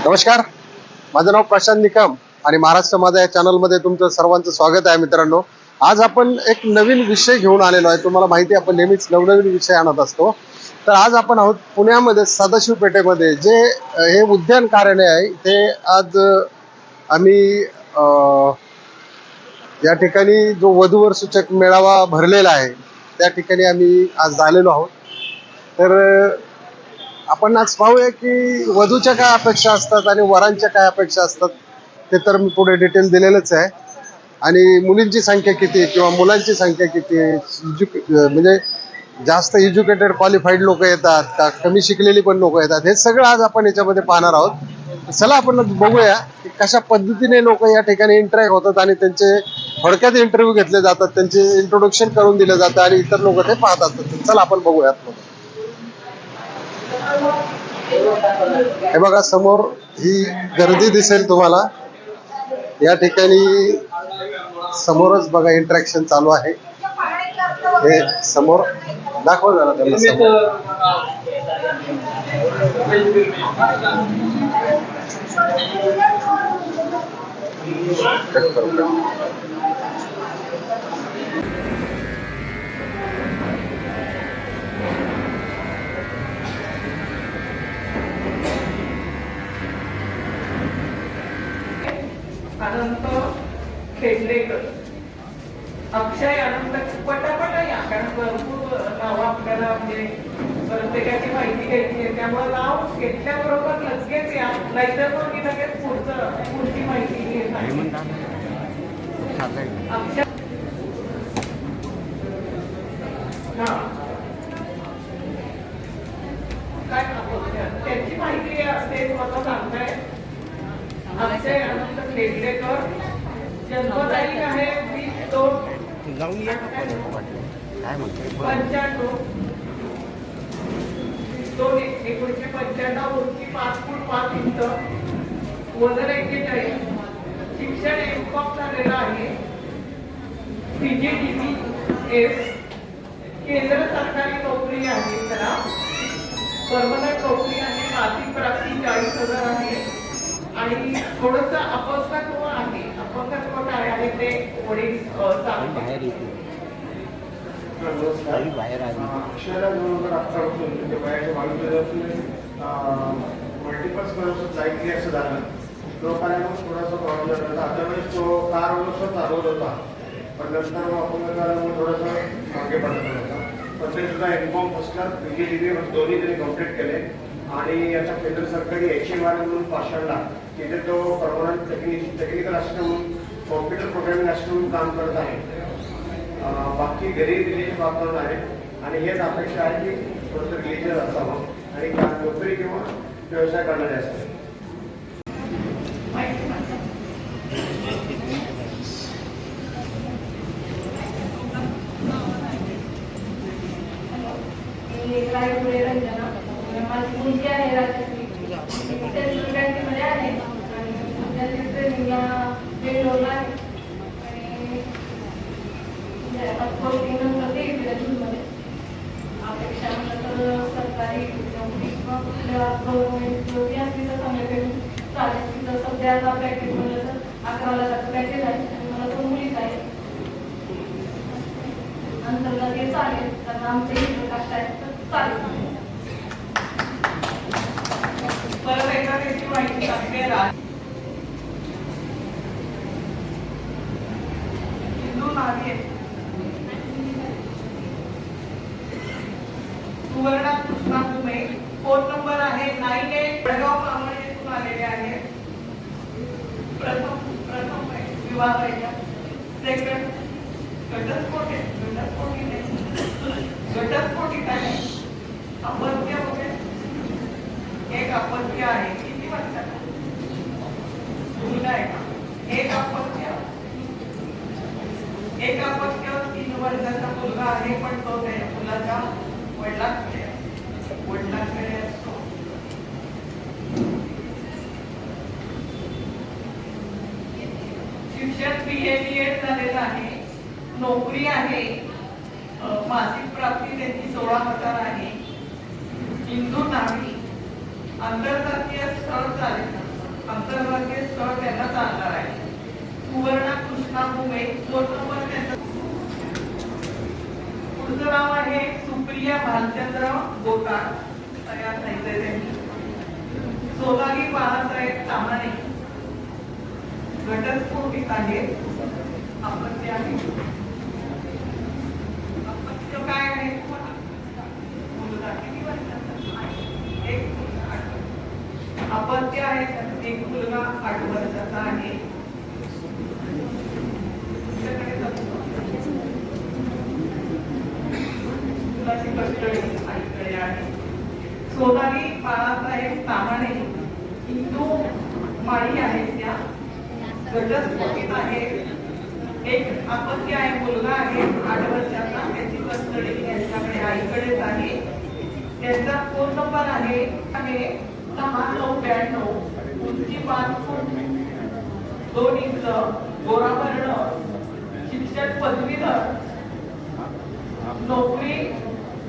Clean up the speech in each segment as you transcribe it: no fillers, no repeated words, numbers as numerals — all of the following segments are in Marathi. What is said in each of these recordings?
नमस्कार, माझं नाव प्रशांत निकम आणि महाराष्ट्र माझा या चॅनलमध्ये तुमचं सर्वांचं स्वागत आहे. मित्रांनो, आज आपण एक नवीन विषय घेऊन आलेलो आहे. तुम्हाला माहिती आहे आपण नेहमीच नवनवीन विषय आणत असतो. तर आज आपण आहोत पुण्यामध्ये सदाशिव पेठेमध्ये जे हे उद्यान कार्यालय आहे. ते आज आम्ही या ठिकाणी जो वधूवर सूचक मेळावा भरलेला आहे त्या ठिकाणी आम्ही आज आलेलो आहोत. तर आपण आज पाहूया की वधूच्या काय अपेक्षा असतात आणि वरांच्या काय अपेक्षा असतात ते तर मी पुढे डिटेल दिलेलंच आहे. आणि मुलींची संख्या किती किंवा मुलांची संख्या किती, म्हणजे जास्त एज्युकेटेड क्वालिफाईड लोक येतात का कमी शिकलेली पण लोक येतात, हे सगळं आज आपण याच्यामध्ये पाहणार आहोत. चला आपण बघूया की कशा पद्धतीने लोक या ठिकाणी इंटरॅक्ट होतात आणि त्यांचे थोडक्यात इंटरव्ह्यू घेतले जातात, त्यांचे इंट्रोडक्शन करून दिलं जातं आणि इतर लोक ते पाहत असतात. चला आपण बघूयात. हे बघा समोर ही गर्दी दिसेल तुम्हाला. या ठिकाणी समोरच बघा इंटरॅक्शन चालू आहे. हे समोर दाखवा जरा त्यांना समोर. अनंत खेडलेकर, अक्षय अनंत, पटापट या, कारण भरपूर नावं आपल्याला म्हणजे प्रत्येकाची माहिती घ्यायची आहे. त्यामुळे नाव घेतल्याबरोबर लगेच या, नाहीतर मग मी लगेच पुढची माहिती घेत आहे. अक्षय काय त्यांची माहिती ते मला सांगताय. अक्षय अनंत खेडलेकर, जन्मतारीख आहे 20/95/1995, उंची 5 फूट 5 इंच, वजन 41, शिक्षण एम.कॉम झालेलं आहे, PGDBS, केंद्र सरकारी नोकरी आहे, त्याला परमनंट नोकरी आहे, मासिक प्राप्ती 40,000 आहे आणि थोडंसं अपंगत्व आहे. अपंगत्व काय आहे ते वडील सांगतात. बाहेर आली अक्षराला 2018 म्हणजे वयाच्या 22 वर्षापासून मल्टिपल स्क्लेरोसिस लाईटली असं झालं. तो कार्यामुळे थोडासा प्रॉब्लेम झाला. अदरवाईज तो कार वगैरे चालवत होता, पण नंतर अपंग झाल्यामुळे थोडंसं मागे पडत होता. पण ते सुद्धा एम.कॉम फर्स्ट क्लास PGDB दोन्ही त्यांनी कम्प्लीट केले आणि आता केंद्र सरकारी HMR म्हणून पाषाणला तिथे तो परमनंट टेक्निकल असिस्टंट म्हणून कॉम्प्युटर प्रोग्रामिंग असिस्टंट म्हणून काम करत आहे. बाकी घरी रिलेशन वातावरण आहे आणि हेच अपेक्षा आहे की थोडंसं रिलेशन असावं आणि नोकरी किंवा व्यवसाय करणारे असावे. माझी मुलगी आहे राजश्री, बँकेमध्ये आहे आणि ट्रेनिंगला बेंगलोरला आहे आणि नंतर ते जूनमध्ये अपेक्षा म्हटलं तर सरकारी नोकरी किंवा गव्हर्नमेंट नोकरी असली तर चांगल्याकडे चालेल. तिथं सध्या आता पॅकेज म्हणलं तर 11,00,000 पॅकेज आहे आणि मला तो मुलीच आहे. नंतर ते चालेल कारण आमचे इथं कास्ट आहे तर चालेल. परत एकदा त्याची माहिती सांगते. हिंदू नावी, सुवर्णा कृष्णा कुमे, फोन नंबर आहे 98. वडगाव मामळेतून आलेले आहे. प्रथम विवाह आहे. सेकंड घटस्फोटित आहे. अपत्य वगैरे एक अपत्य आहे. किती वर्षाचा मुलगा आहे का? एक अपत्य 3 वर्षाचा मुलगा आहे, पण तो त्या मुलाच्या वडिलांकडे असतो. शिक्षण BA-BEd झालेलं आहे. नोकरी आहे. मासिक प्राप्ती त्यांची 16,000 आहे. हिंदू नावी, आंतरजातीय स्थळ चालेल. आंतरराष्ट्रीय स्थळ त्यांना चालणार आहे. सुवर्णा कृष्णा भुमे 4 नंबर त्यांचं. पुढचं नाव आहे सुप्रिया भालचंद्र गोटाळ, तयार सांगितलंय त्यांनी. सोलागी बाळासाहेब तामाणे घटस्फोटित आहे. अपत्य आहे. अपत्य काय आहे? मुलगा किती वर्षाचा आहे? 1 मुलगा 8 वर्षाचा. अपत्य आहे. 1 मुलगा 8 वर्षाचा आहे. तुमच्याकडे मुलाची कस्टडी आईकडे आहे. सोनाली बाळासाहेब तामाणे हिंदू माळी आहे. त्या घटस्फोटित आहे. 1 अपत्य आहे. मुलगा आहे 8 वर्षाचा. त्याची कस्टडी त्यांच्याकडे आईकडेच आहे. त्यांचा फोन नंबर आहे 6992. उंची 5 फूट 2 इंच, गोरावर्ण, शिक्षण पदवीधर, नोकरी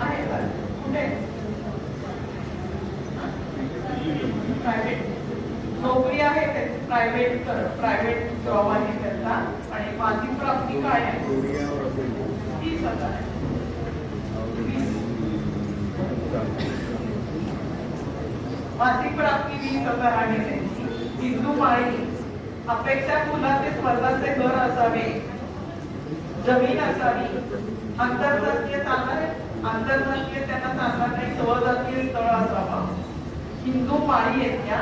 आहे का? कुठे? प्रायव्हेट नोकरी आहे. प्रायव्हेट जॉब आहे त्यांचा. आणि मासिक प्राप्ती काय आहे? 30,000 आहे. मासिक प्राप्ती 20,000 आहे त्यांची. हिंदू माळी. अपेक्षा मुलाचे स्वतःचे घर असावे, जमीन असावी. आंतरजातीय चालणार आहे. आंतरजातीय त्यांना चालणार नाही. स्वजातीय स्थळ असावा. हिंदू माळी आहेत त्या.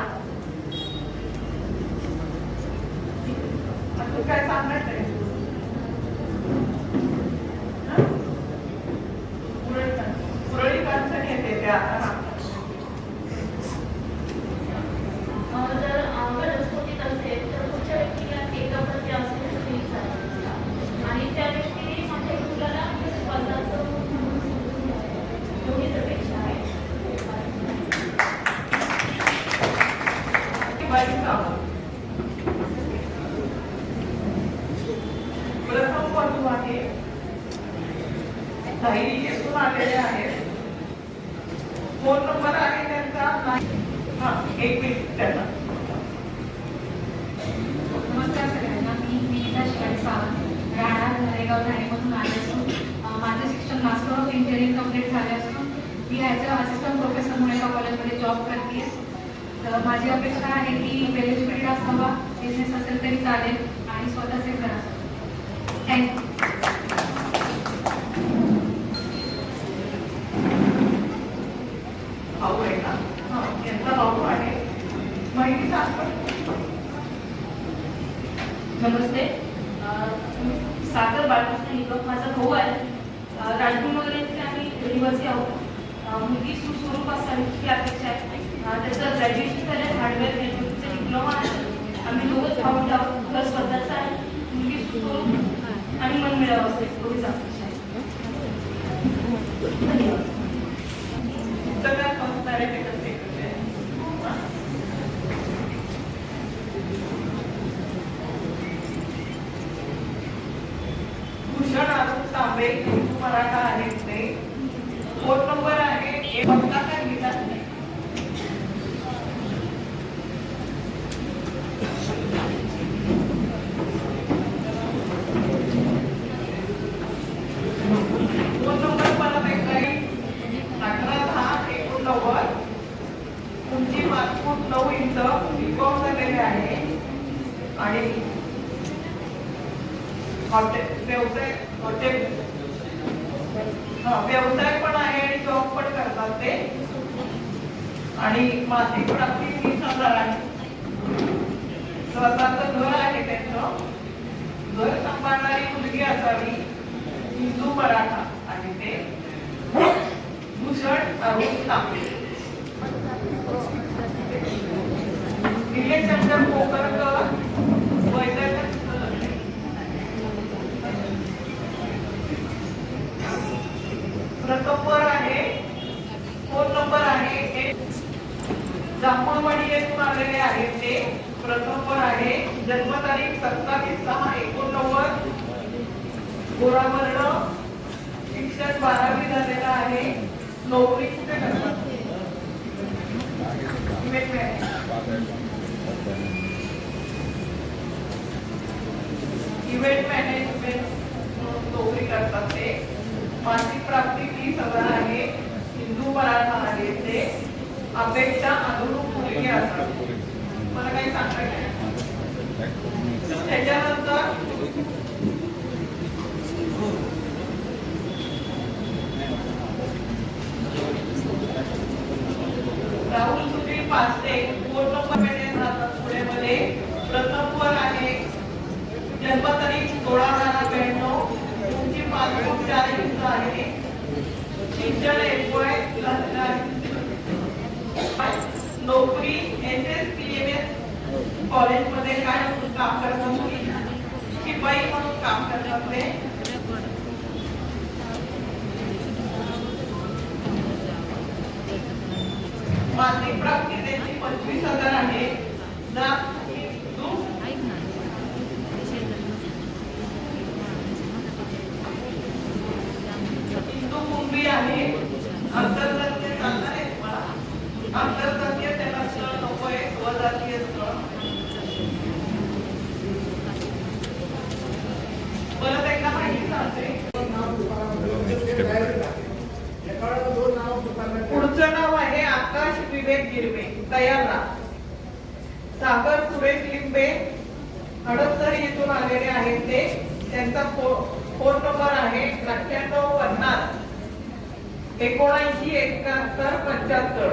अजून काय सांगायचं आहे? पुरळी कांचन येते त्या. जर घटस्फोटित असेल तर पुढच्या व्यक्तीला एक अपत्य असेल तर ठीक आहे. आणि त्या व्यक्तीमध्ये मुलाला स्वतःचं एवढीच अपेक्षा आहे. प्रथम वधू आहे. धैर्य येथून आलेले आहेत. फोन नंबर आहे त्यांचा. 1 मिनिट त्यांना. नमस्कार सगळ्यांना. मी विनिता शिवाजी सावंत, राहणार नरेगाव ठाणेमधून आले असून माझं शिक्षण मास्टर ऑफ इंजिनिअरिंग कंप्लीट झाले असून मी ॲज अ असिस्टंट प्रोफेसर म्हणून एका कॉलेजमध्ये जॉब करते. तर माझी अपेक्षा आहे की वेल एज्युकेटेड असावा, बिझनेस असेल तरी चालेल आणि स्वतःचे घर असावं. थँक्यू. भाऊ आहे का? त्यांचा भाऊ आहे. माहिती सांगतो. नमस्ते. सागर बाळकृष्ण निकम माझा भाऊ आहे. राजगुरू वगैरेचे आम्ही रहिवासी आहोत. मुलगी सुस्वरूप असावी ही अपेक्षा आहे. त्याचं ग्रॅज्युएशन झालं, हार्डवेअर नेटवर्कचा डिप्लोमा आहे. आम्ही दोघंच भाऊ आहोत. घर स्वतःचं आहे. मुलगी सुस्वरूप आणि मनमिळावं असेल एवढीच अपेक्षा आहे. धन्यवाद. सगळ्यात संस्कार आहे ते कसे भूषण आरुष तांबे हिंदू मराठा आहेत ते. फोन नंबर आहे. पत्ता काय घेतात नाही. फोन नंबर परत एकदा 1810 89. उंची 5 फूट 9 इंच, बीकॉम झालेले आहे. आणि व्यवसाय पण आहे आणि जॉब पण करतात ते. आणि मासिक प्राप्ती 20,000 आहे. स्वतःचं घर आहे त्यांचं. घर सांभाळणारी मुलगी असावी. हिंदू मराठा आणि ते. भूषण अरुण तांबे. निलेशचंद्र कोकरकर वैद्यनाथ. प्रथमवर आहे. फोन नंबर आहे. जांभूळवाडी येथून आलेले आहेत ते. प्रथमवर आहे. जन्मतारीख 27/6/89. गोरावर्ण, शिक्षण 12वी झालेलं आहे. नोकरी कुठे करतात? इव्हेंट मॅनेजमेंट नोकरी करतात ते. मासिक प्राप्ती 30,000 आहे. हिंदू मराठा आहे ते. अपेक्षा अनुरूप मुलगी असतात. मला काही सांगायचं आहे? त्याच्यानंतर राहुल सुधीर पाचते फोन नंबर राहतात पुण्यामध्ये. प्रथम वर आहे. जन्मतारीख 16/12/92. तुमची पासपोर्ट 4 इंच आहे. शिक्षण FY झालेलं आहे. नोकरी SSPMS कॉलेजमध्ये काय काम करतात मुली. शिपाई म्हणून काम करतात ते. मासिक प्राप्ती त्यांची 25,000 आहे. जात हिंदू. हिंदू कुंभी आहे. आंतरजातीय चालणार आहे तुम्हाला. आंतरजातीय त्याला स्थळ नको आहे. स्वजातीय स्थळ. परत एकदा माहिती सांगते. पुढचं नाव आहे आकाश विवेक गिरवे. तयार राहा. सागर सुरेश लिंबे हडपसर येथून आलेले आहेत ते. त्यांचा फोन नंबर आहे 9850 797175.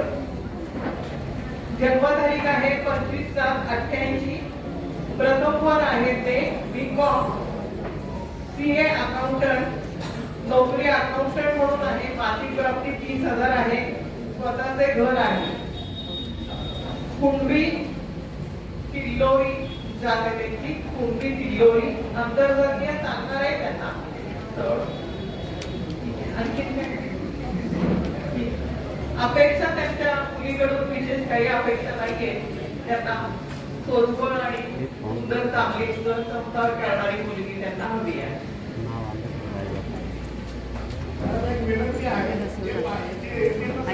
जन्मतारीख आहे 25/7/88. प्रथम वर आहे ते. BCom CA accountant. नोकरी अकाउंटंट म्हणून आहे. मासिक प्राप्ती 30,000 आहे. स्वतःचे घर आहे. कुंभी किल्लोरी जाते त्यांची. कुंभी किल्लोरी. आंतरजातीय सांगणार आहे त्यांना. आणखी अपेक्षा त्यांच्या मुलीकडून विशेष काही अपेक्षा नाहीये. त्यांना सोलकळ आणि सुंदर चांगली सुंदर संसार करणारी मुलगी त्यांना हवी आहे. विनंती आहे जे माहिती आम्हाला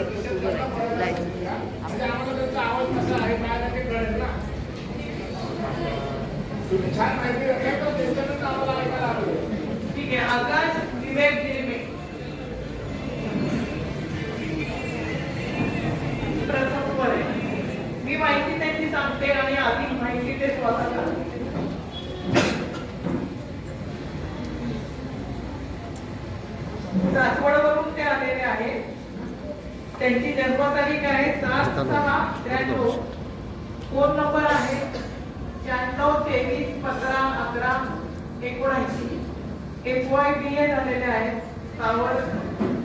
त्यांचा आवाज कसा आहे काय ते कळेल ना. तुम्ही छान माहिती देताय तर त्यांच्यानंतर आम्हाला ऐकायला आवडेल. ठीक आहे. आकाश विवेक गिरवे. प्रथम वर आहे. मी माहिती त्यांची सांगते आणि अधिक माहिती ते स्वतः सांगते. सासवडवरून ते आलेले आहेत. त्यांची जन्मतारीख आहे 7/6/93. फोन नंबर आहे 9623151179. FY BA झालेले आहेत. सावर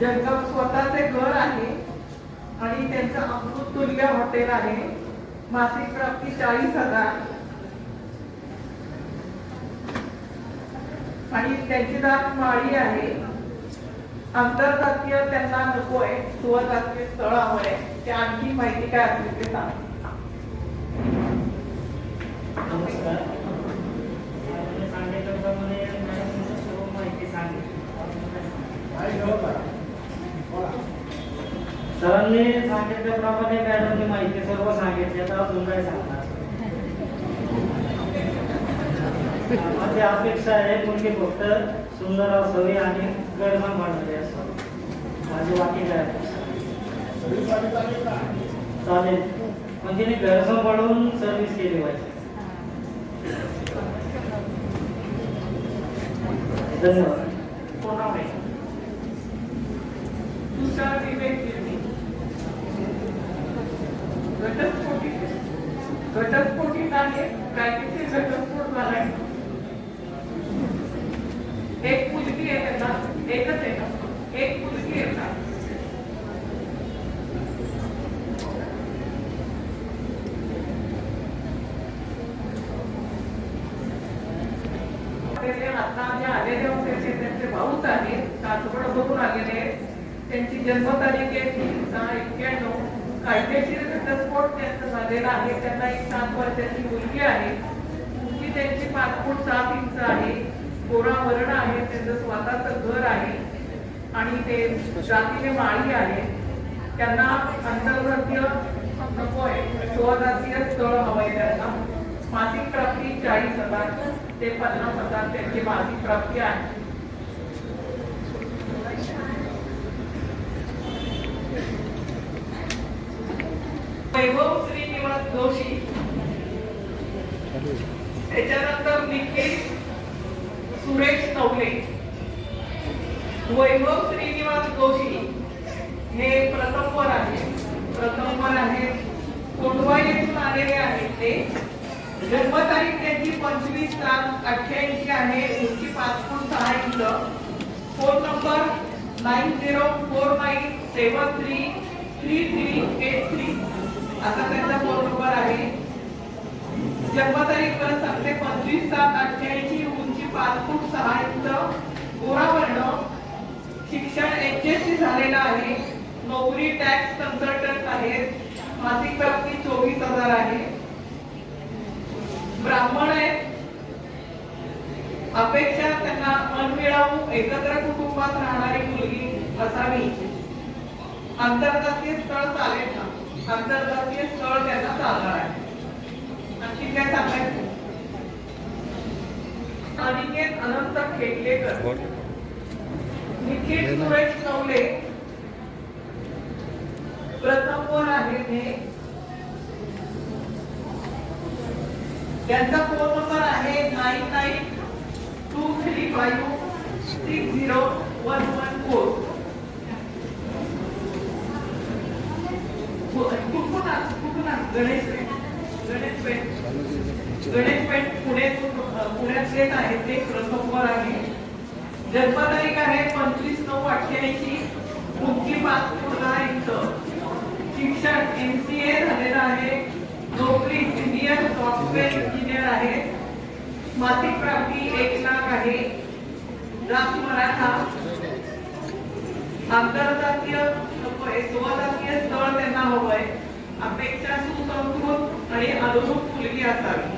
जंगम. स्वतःचे घर आहे आणि त्यांचं अमृततुल्य हॉटेल आहे. मासिक प्राप्ती 40,000 आणि त्यांची जात माळी आहे. आंतरजातीय त्यांना नको आहे. स्वजातीय स्थळ हवंय. ते आणखी माहिती काय असली ते सांग. नमस्कार. सांगितल्याप्रमाणे मॅडम सर्व माहिती सांगितली. सरांनी सांगितल्याप्रमाणे मॅडमने माहिती सर्व सांगितली. आता अजून काय सांगणार. माझी अपेक्षा आहे मुलगी फक्त सुंदर असावी आणि गैरसंभाळणारी असावी. माझी बाकी काय अपेक्षा चालेल. पण तिने गैरसंभाळून सर्व्हिस केली पाहिजे. धन्यवाद. तुषार विवेक गिरवे. घटस्फोटी आहे. कायदेशीर घटस्फोट झालाय. एक मुलगी आहे त्यांना. एकच आहे ना. एक मुलगी आहे ना. आता जे आलेले होते ते त्यांचे भाऊच आहेत. सासवड बघून आलेले आहेत. त्यांची जन्मतारीख आहे 3/6/91. कायदेशीर घटस्फोट त्यांचा झालेला आहे. त्यांना एक 7 वर्षाची मुलगी आहे. मुलगी त्यांची पासपोर्ट 7 इंच आहे. कोरा वर्ण आहे. त्यांचं स्वतःचं घर आहे आणि ते जातीने माळी आहे. त्यांना आंतरजातीय नको आहे. स्वजातीय स्थळ हवंय त्यांना. मासिक प्राप्ती 40,000 ते 50,000 त्यांची मासिक प्राप्ती आहे. वैभव श्रीनिवास जोशी, त्याच्यानंतर निखिल सुरेश नवले. वैभव श्रीनिवास जोशी हे प्रथमवर आहे. कोंढवा येथून आलेले आहेत ते. जन्मतारीख त्यांची 25/7/88 आहे. उंची 5 फूट 6 इंच. फोन नंबर 9040733383 असा त्यांचा फोन नंबर आहे. जन्मतारीख परत सांगते 25/7/88, उंची 5 फूट 6 इंच, गोरा वर्ण. शिक्षण HSC झालेलं आहे. नोकरी टॅक्स कन्सल्टंट आहेत. मासिक प्राप्ती 24,000 आहे. ब्राह्मण आहेत. अपेक्षा त्यांना मनमिळावू एकत्र कुटुंबात राहणारी मुलगी असावी. आंतरजातीय स्थळ चालेल ना? आंतरजातीय स्थळ त्यांना चालणार आहे. आणखी काय सांगायचं? अनिकेत अनंत खेटलेकर, निखिल सुरेश नवले प्रथमवर आहेत हे. त्यांचा फोन नंबर आहे 9923560114. गणेश पुण्यातलेच आहेत ते. प्रथमवर आहे. जन्मतारीख आहे 25/9/88, उंची 5 फूट 10 इंच. शिक्षण MCA झालेलं आहे. नोकरी सिनियर सॉफ्टवेअर इंजिनियर आहे. मासिक प्राप्ती 1 लाख आहे. जात मराठा. आंतरजातीय स्वजातीय स्थळ त्यांना हवंय. अपेक्षा सुसंस्कृत आणि अनुरूप मुलगी असावी.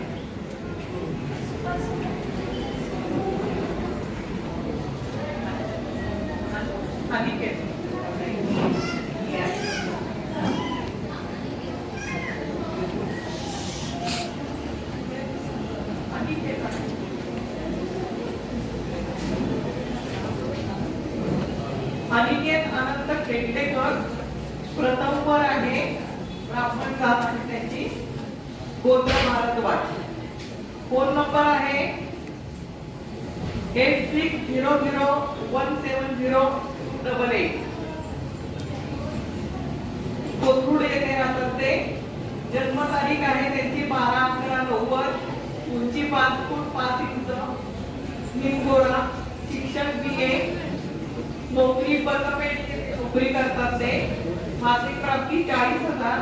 अनिकेत अनंत खेटलेकर प्रथमवर आहे. ब्राह्मण जात आहे त्यांची. गोत्र भारद्वाज. फोन नंबर आहे 8600170288. कोथरूड येथे राहतात ते. जन्मतारीख आहे त्यांची 12/11/90, उंची 5 फूट 5 इंच, निंगोरा. शिक्षण BA. नोकरी बसपेठ नोकरी करतात ते. मासिक प्राप्ती 40,000.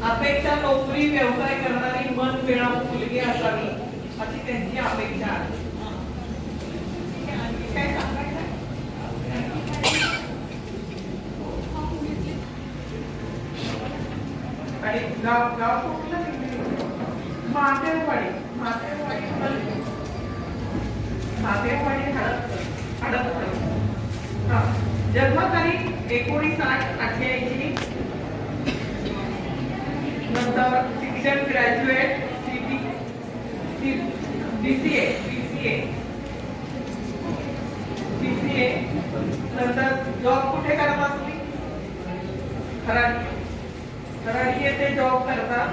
अपेक्षा नोकरी व्यवसाय करणारी मनमिळावू मुलगी असावी अशी त्यांची अपेक्षा आहे. आणखी काय सांगायचं? आणि गाव कुठलं? मातेवाडी हडपसर. जन्मतारीख 19/8/88. नंतर शिक्षण ग्रॅज्युएट BCA. नंतर जॉब कुठे करतात तुम्ही? खराडी येथे जॉब करतात.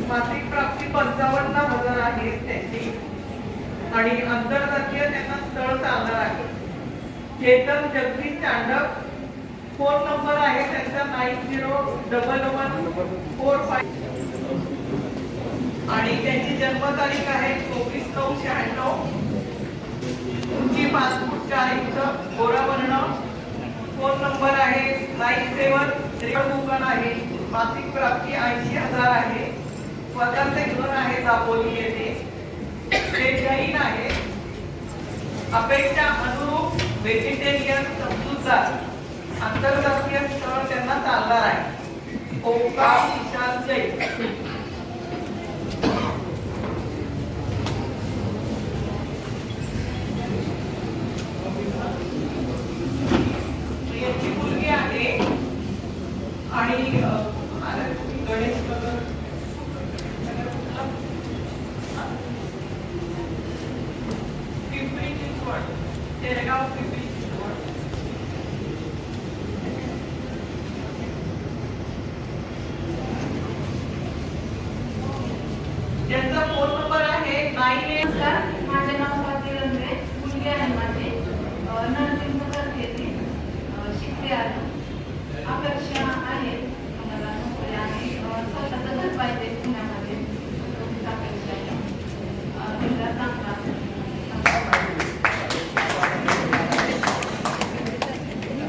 मासिक प्राप्ती 55,000 आहे त्यांची. आणि आंतरजातीय त्यांना स्थळ चालणार आहे. चेतन जगदीश चांडक. फोन नंबर आहे त्यांचा 901145. आणि त्यांची जन्मतारीख आहे 24/9/96, उंची 5 फूट 4 इंच, गोरा वर्ण. फोन नंबर आहे 97 दुकान आहे. मासिक प्राप्ती 80,000 आहे. स्वतःचे घर आहे दापोली येथे. ते जैन आहे. अपेक्षा अनुरूप व्हेजिटेरियन समजूतदार. आंतरजातीय स्थळ त्यांना चालणार आहे. ओंकार विशाल जैन. यांची मुलगी आणि गणेश नगर पिंपरी चिंचवड शेरगाव पिंपरी चिंचवड. त्यांचा फोन नंबर आहे 98. नमस्कार, माझे नाव स्वाती रंगे, मुलगी आहे माझी, नरसिंहगड येथे शिकते आहे.